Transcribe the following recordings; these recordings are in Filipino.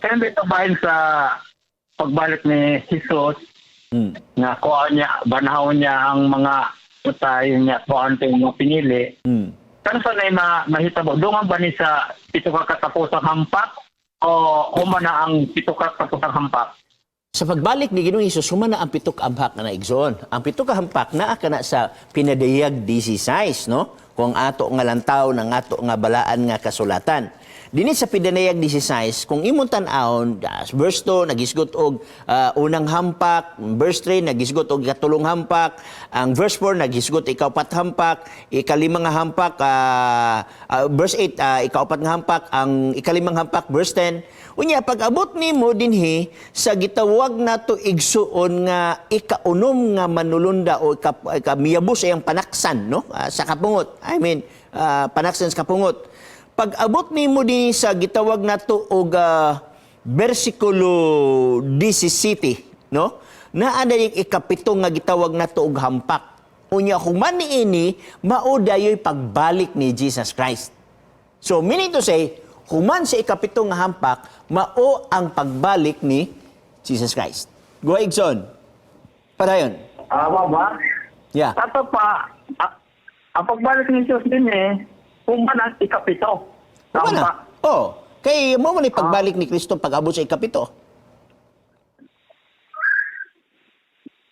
Kaya dito bahin sa pagbalik ni Jesus, nga kuha niya, banahon niya ang mga utay niya, kuhaan ito yung mga pinili. Kano sa na mahitabo? Doon ba ni sa pito ka katapusang hampak o humana ang pito ka katapusang hampak? Sa pagbalik ni Ginoong Hesus, humana ang pitok ampak na igsoon. Ang pitok hampak naa kana sa pinadayag 16, no? Kung ato nga lantaw ng ato nga balaan nga kasulatan. Dinhi sa pinadayag 16, kung imong tan-awon, verse 2 nagisgot og unang hampak, verse 3 nagisgot og ikatulong hampak, ang verse 4 nagisgot ikaapat hampak, ikalimang hampak, verse 8 ikaapat nga hampak, ang ikalimang hampak verse 10. Unya pag-abot nimo dinhi sa gitawag nato igsuon nga ikaunom nga manulunda o miyabos ang panaksan, no? Sa kapungot. I mean, panaksan sa kapungot. Pag-abot nimo dinhi sa gitawag nato og bersikulo 17, no? Naa na yung ikapito nga gitawag nato og hampak. Unya kung man niini mao dayoy pagbalik ni Jesus Christ. So meaning to say, human sa ikapito nga hampak, mao ang pagbalik ni Jesus Christ. Go Igson. Padayon. Ba? Yeah. Tato pa, ang pagbalik ni Jesus din human ang ikapito. Human na. Oh, kay mo man pagbalik ni Kristo pag-abot sa ikapito.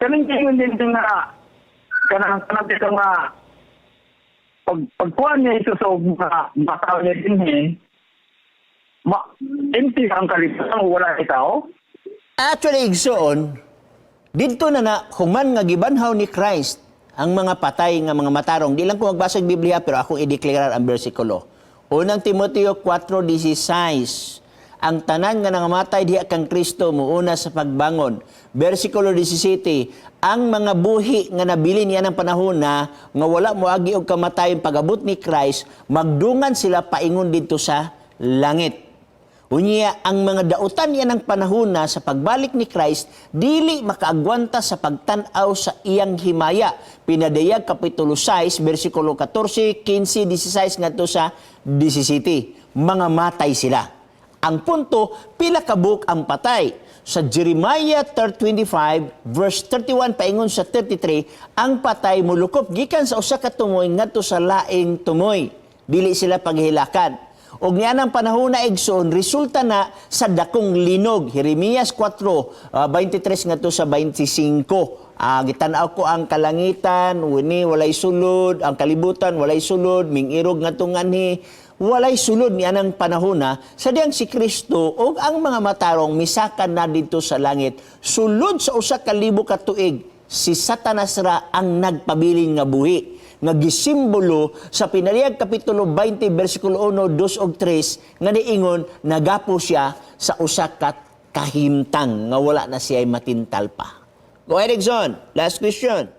Kaming kayo din nga, kanang dito nga, pagkuhan niya Jesus o mataw niya din empty ang kalibutan, wala ikaw? Actually, igsoon, dito na human nga gibanhaw ni Christ ang mga patay nga mga matarong. Di lang ko magbasa ng Biblia, pero akong i-declare ang bersikulo. Unang Timoteo 4:16, ang tanan nga nangamatay diha kang Kristo muuna sa pagbangon. Bersikulo 17, ang mga buhi nga nabili niya ng panahon na nga wala moagi og kamatayon pag-abot ni Christ, magdungan sila paingon dito sa langit. Unya, ang mga dautan niya ng panahon na sa pagbalik ni Christ, dili makaagwanta sa pagtanaw sa iyang himaya. Pinadayag Kapitulo 6, versikulo 14, 15, 16, ngadto sa 17. Mga matay sila. Ang punto, pila kabuk ang patay. Sa Jeremiah 3:25, verse 31, paingon sa 33, ang patay mulukop gikan sa usa ka tumoy ngadto sa laing tumoy. Dili sila paghilakan. Og niya ng panahon na igsoon, resulta na sa dakong linog. Jeremias 4:23 ngadto sa 25. Gitanaw ko ang kalangitan, walay sulod, ang kalibutan walay sulod, mingirog ngadto nganhi, walay sulod niya ng panahon na sadyang si Kristo og ang mga matarong misakan na dito sa langit. Sulod sa usa ka libo ka tuig, si Satanas ra ang nagpabilin nga buhi nga gisimbolo sa Pinaliyag Kapitulo 20, versikulo 1, 2 ug 3, nga niingon, nagapo siya sa usa ka kahimtang nga wala na siya matintal pa. Go ahead, Exxon. Last question.